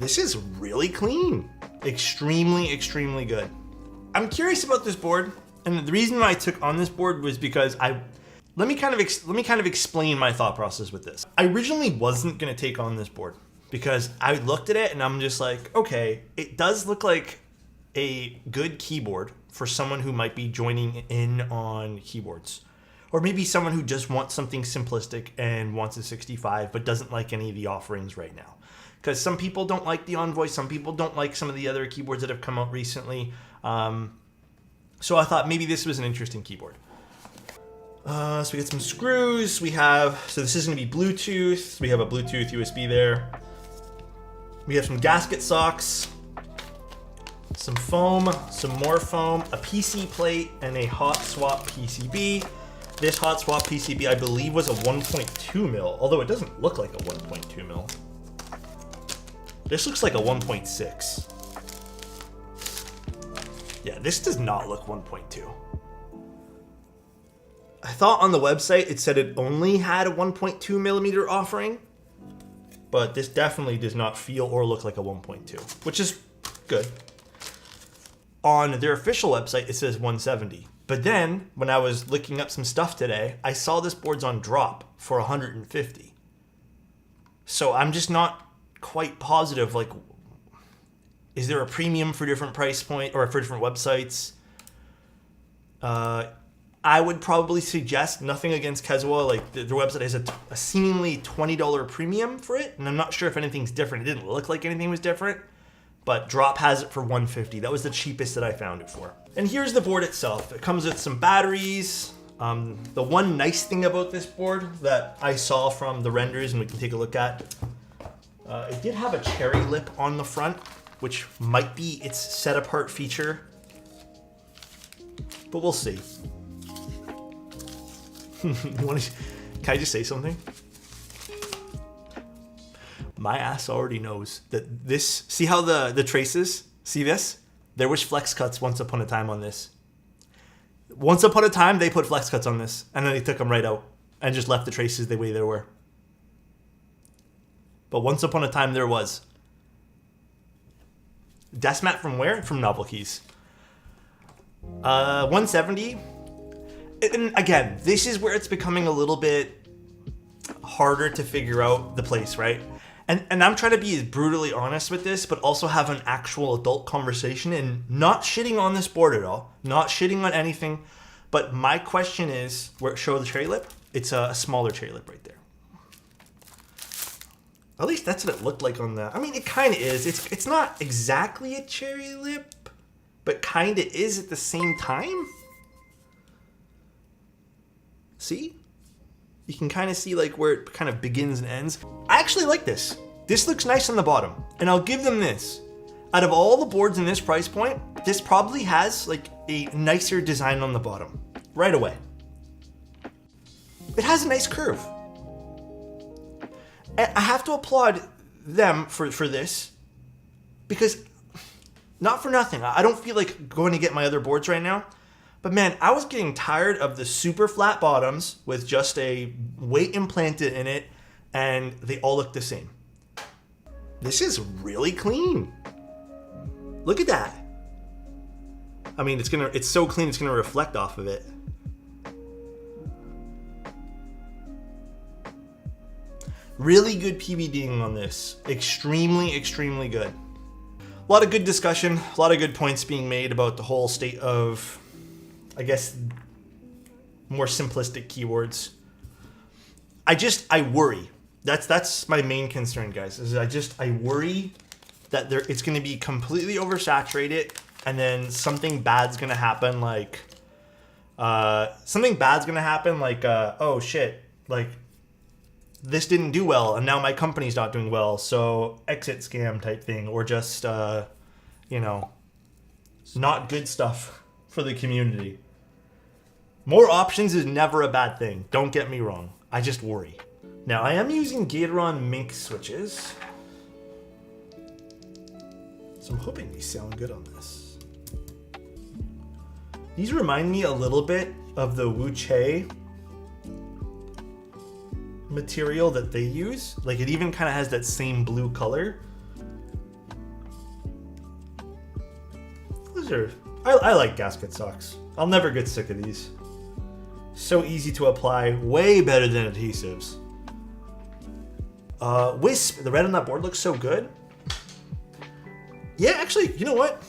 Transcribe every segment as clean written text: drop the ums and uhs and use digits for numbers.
This is really clean. Extremely, extremely good. I'm curious about this board, and the reason I took on this board was because let me kind of explain my thought process with this. I originally wasn't gonna take on this board because I looked at it and I'm just like, okay, it does look like a good keyboard for someone who might be joining in on keyboards. Or maybe someone who just wants something simplistic and wants a 65 but doesn't like any of the offerings right now. Because some people don't like the Envoy, some people don't like some of the other keyboards that have come out recently. So I thought maybe this was an interesting keyboard. So we get some screws. So this is gonna be Bluetooth. We have a Bluetooth USB there. We have some gasket socks, some foam, some more foam, a PC plate, and a hot swap PCB. This hot swap PCB, I believe, was a 1.2 mil, although it doesn't look like a 1.2 mil. This looks like a 1.6. Yeah, this does not look 1.2. I thought on the website it said it only had a 1.2 millimeter offering, but this definitely does not feel or look like a 1.2, which is good. On their official website, it says 170. But then, when I was looking up some stuff today, I saw this board's on drop for 150. So I'm just not quite positive, like, is there a premium for different price point or for different websites? I would probably suggest, nothing against CYL, like their website has a seemingly $20 premium for it, and I'm not sure if anything's different. It didn't look like anything was different, but Drop has it for 150. That was the cheapest that I found it for. And here's the board itself. It comes with some batteries. The one nice thing about this board that I saw from the renders, and we can take a look at, it did have a cherry lip on the front, which might be its set apart feature, but we'll see. Can I just say something? My ass already knows that this, see how the traces, see this? There was flex cuts once upon a time on this. Once upon a time, they put flex cuts on this, and then they took them right out and just left the traces the way they were. But once upon a time, there was. Desk mat from where? From Novel Keys. 170. And again, this is where it's becoming a little bit harder to figure out the place, right? And I'm trying to be as brutally honest with this, but also have an actual adult conversation and not shitting on this board at all. Not shitting on anything. But my question is, where show the cherry lip? It's a smaller cherry lip right there. At least that's what it looked like on the... I mean, it kind of is. It's not exactly a cherry lip, but kind of is at the same time. See? You can kind of see like where it kind of begins and ends. I actually like this. This looks nice on the bottom. And I'll give them this. Out of all the boards in this price point, this probably has like a nicer design on the bottom. Right away. It has a nice curve. And I have to applaud them for this. Because, not for nothing, I don't feel like going to get my other boards right now. But man, I was getting tired of the super flat bottoms with just a weight implanted in it, and they all look the same. This is really clean. Look at that. I mean, it's so clean it's gonna reflect off of it. Really good PVDing on this. Extremely, extremely good. A lot of good discussion, a lot of good points being made about the whole state of, I guess, more simplistic keyboards. I worry. That's my main concern, guys. Is I worry that it's going to be completely oversaturated, and then something bad's going to happen. Like, oh shit, like this didn't do well, and now my company's not doing well, so exit scam type thing, or just you know, not good stuff for the community. More options is never a bad thing. Don't get me wrong. I just worry. Now, I am using Gateron Minx switches, so I'm hoping these sound good on this. These remind me a little bit of the Wuche material that they use. Like, it even kind of has that same blue color. I like Gasket socks. I'll never get sick of these. So easy to apply, way better than adhesives. Wisp, the red on that board looks so good. Yeah, actually, you know what?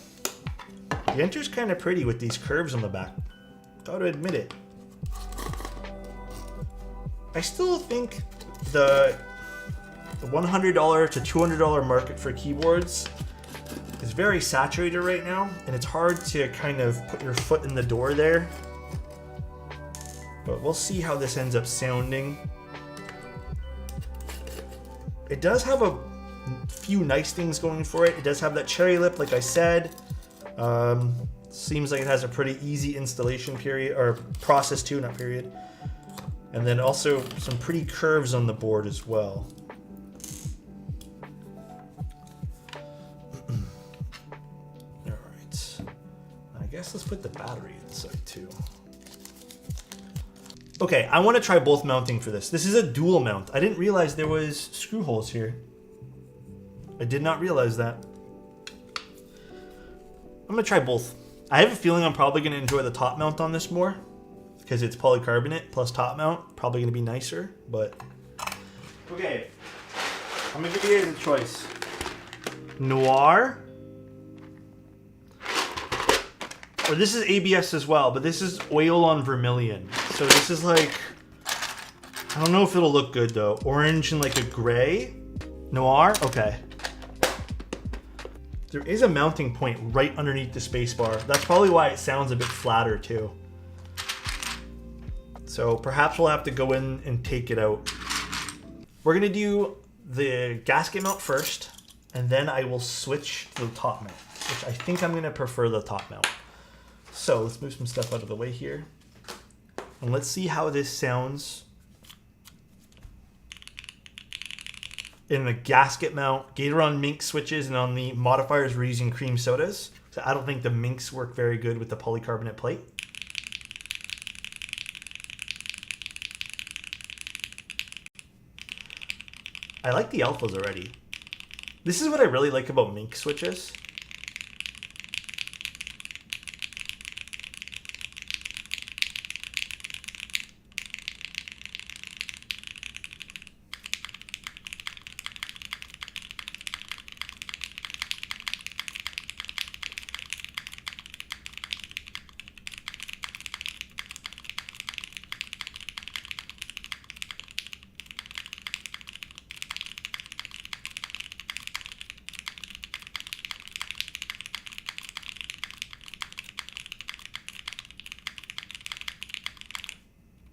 The Enter's kind of pretty with these curves on the back. Gotta admit it. I still think the $100 to $200 market for keyboards is very saturated right now, and it's hard to kind of put your foot in the door there. But we'll see how this ends up sounding. It does have a few nice things going for it. It does have that cherry lip, like I said. Seems like it has a pretty easy installation period, or process too, not period. And then also some pretty curves on the board as well. Alright. I guess let's put the battery inside too. Okay, I want to try both mounting for this. This is a dual mount. I didn't realize there was screw holes here. I did not realize that. I'm going to try both. I have a feeling I'm probably going to enjoy the top mount on this more, because it's polycarbonate plus top mount. Probably going to be nicer, but... Okay, I'm going to give you the choice. Noir. Or this is ABS as well, but this is oil on vermilion. So this is like... I don't know if it'll look good though. Orange and like a gray. Noir? Okay. There is a mounting point right underneath the spacebar. That's probably why it sounds a bit flatter too. So perhaps we'll have to go in and take it out. We're gonna do the gasket mount first, and then I will switch to the top mount, which I think I'm gonna prefer the top mount. So let's move some stuff out of the way here. And let's see how this sounds in the gasket mount. Gateron Minx switches, and on the modifiers we're using cream sodas. So I don't think the Minx work very good with the polycarbonate plate. I like the alphas already. This is what I really like about Minx switches.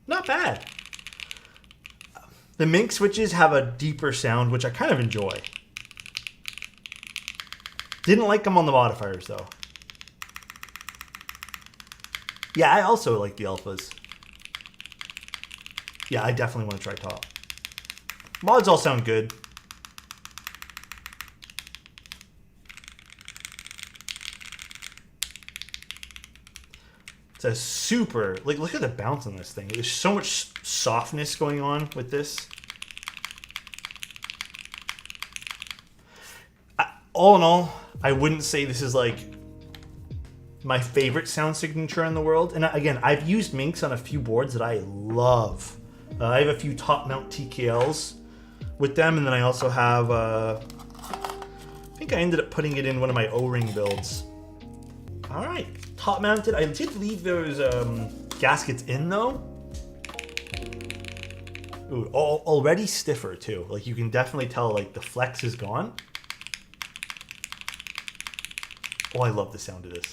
Not bad. The Minx switches have a deeper sound, which I kind of enjoy. Didn't like them on the modifiers though. Yeah, I also like the alphas. Yeah, I definitely want to try top. Mods all sound good. It's a super, like, look at the bounce on this thing. There's so much softness going on with this. All in all, I wouldn't say this is like my favorite sound signature in the world. And again, I've used Minx on a few boards that I love. I have a few top mount TKLs with them, and then I also have, I think I ended up putting it in one of my O-ring builds. All right. Top mounted. I did leave those gaskets in though. Ooh, already stiffer too. Like you can definitely tell like the flex is gone. Oh, I love the sound of this.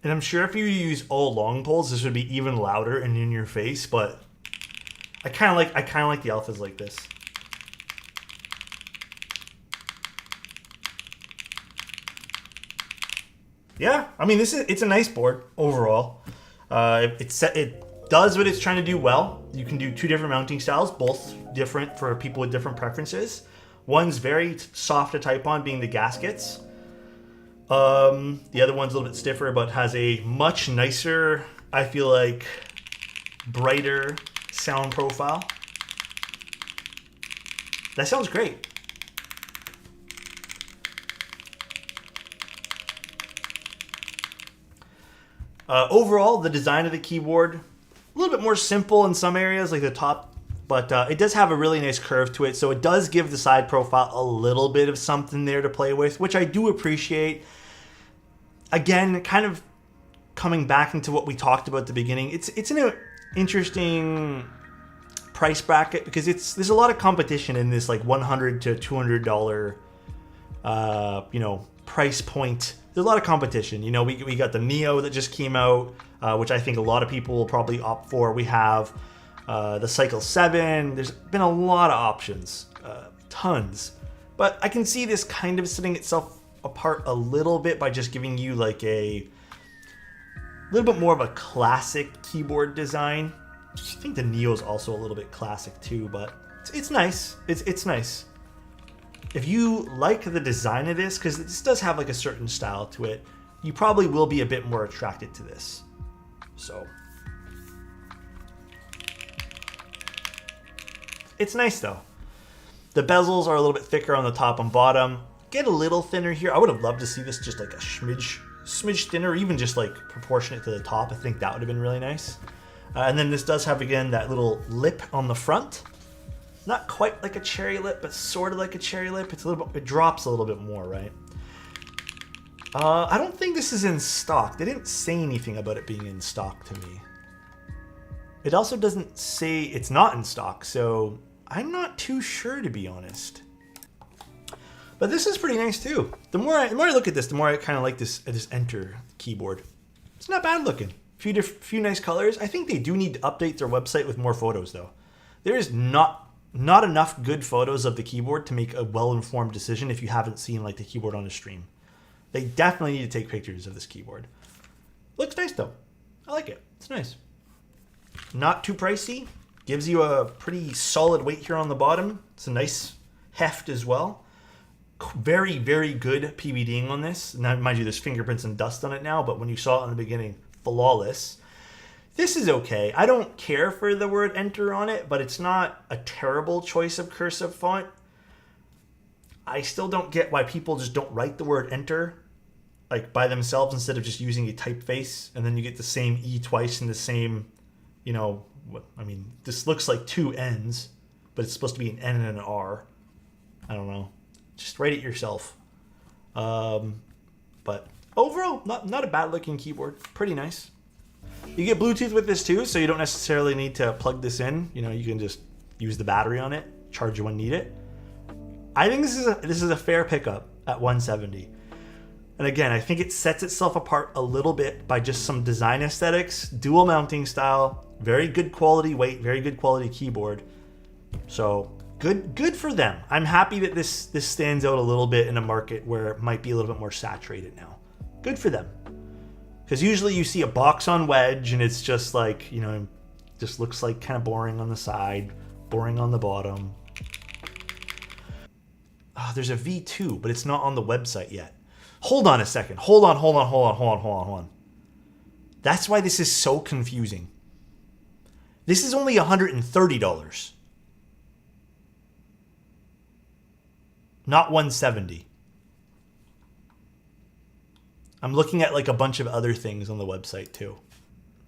And I'm sure if you use all long poles, this would be even louder and in your face, but I kind of like the alphas like this. Yeah, I mean, it's a nice board overall. It does what it's trying to do well. You can do two different mounting styles, both different for people with different preferences. One's very soft to type on, being the Gaskets. The other one's a little bit stiffer, but has a much nicer, I feel like, brighter sound profile. That sounds great. Overall, the design of the keyboard, a little bit more simple in some areas, like the top, but it does have a really nice curve to it, so it does give the side profile a little bit of something there to play with, which I do appreciate. Again, kind of coming back into what we talked about at the beginning, it's an interesting price bracket because there's a lot of competition in this like $100 to $200 price point. There's a lot of competition. You know, we got the Neo that just came out, which I think a lot of people will probably opt for. We have the CYL 7. There's been a lot of options, tons. But I can see this kind of setting itself apart a little bit by just giving you like a little bit more of a classic keyboard design. I think the Neo is also a little bit classic too, but it's nice. It's nice. If you like the design of this, because this does have like a certain style to it, you probably will be a bit more attracted to this. So it's nice though. The bezels are a little bit thicker on the top and bottom. Get a little thinner here. I would have loved to see this just like a smidge thinner, or even just like proportionate to the top. I think that would have been really nice. And then this does have, again, that little lip on the front. Not quite like a cherry lip, but sort of like a cherry lip. It's a little bit, it drops a little bit more, right? I don't think this is in stock. They didn't say anything about it being in stock to me. It also doesn't say it's not in stock, so I'm not too sure, to be honest. But this is pretty nice too. The more I look at this, the more I kind of like this Enter keyboard. It's not bad looking. Few nice colors. I think they do need to update their website with more photos though. There is not enough good photos of the keyboard to make a well-informed decision if you haven't seen like the keyboard on the stream. They definitely need to take pictures of this keyboard. Looks nice though. I like it. It's nice. Not too pricey. Gives you a pretty solid weight here on the bottom. It's a nice heft as well. Very, very good PVDing on this. Now, mind you, there's fingerprints and dust on it now, but when you saw it in the beginning, flawless. This is okay. I don't care for the word Enter on it, but it's not a terrible choice of cursive font. I still don't get why people just don't write the word Enter like by themselves instead of just using a typeface, and then you get the same E twice in the same, you know, I mean, this looks like two N's, but it's supposed to be an N and an R. I don't know. Just write it yourself. But overall, not a bad looking keyboard. Pretty nice. You get Bluetooth with this too, so you don't necessarily need to plug this in. You know, you can just use the battery on it, charge it when needed. I think this is a fair pickup at $170. And again, I think it sets itself apart a little bit by just some design aesthetics, dual mounting style, very good quality weight, very good quality keyboard. So good for them. I'm happy that this stands out a little bit in a market where it might be a little bit more saturated now. Good for them. Because usually you see a box on wedge and it's just like, you know, just looks like kind of boring on the side, boring on the bottom. Oh, there's a V2, but it's not on the website yet. Hold on a second. Hold on. That's why this is so confusing. This is only $130. Not $170. I'm looking at like a bunch of other things on the website too.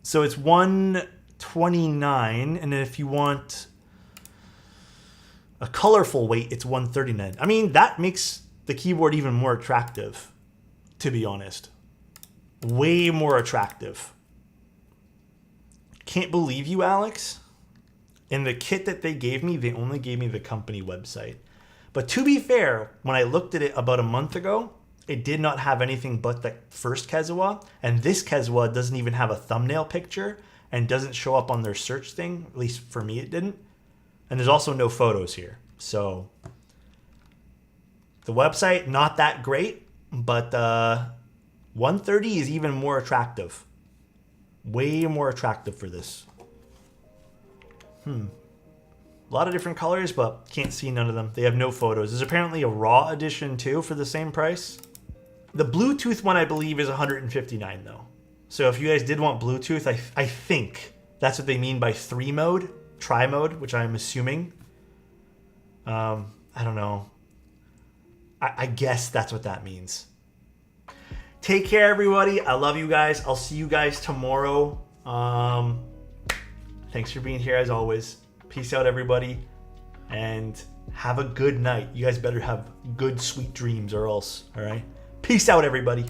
So it's $129, and then if you want a colorful weight, it's $139. I mean, that makes the keyboard even more attractive, to be honest. Way more attractive. Can't believe you, Alex. In the kit that they gave me, they only gave me the company website. But to be fair, when I looked at it about a month ago, it did not have anything but the first Kezawa, and this Kezawa doesn't even have a thumbnail picture and doesn't show up on their search thing. At least for me, it didn't. And there's also no photos here. So the website, not that great, but 130 is even more attractive. Way more attractive for this. A lot of different colors, but can't see none of them. They have no photos. There's apparently a raw edition too for the same price. The Bluetooth one, I believe, is $159 though. So if you guys did want Bluetooth, I think that's what they mean by tri-mode, which I'm assuming. I don't know. I guess that's what that means. Take care, everybody. I love you guys. I'll see you guys tomorrow. Thanks for being here as always. Peace out, everybody. And have a good night. You guys better have good, sweet dreams or else. All right? Peace out, everybody.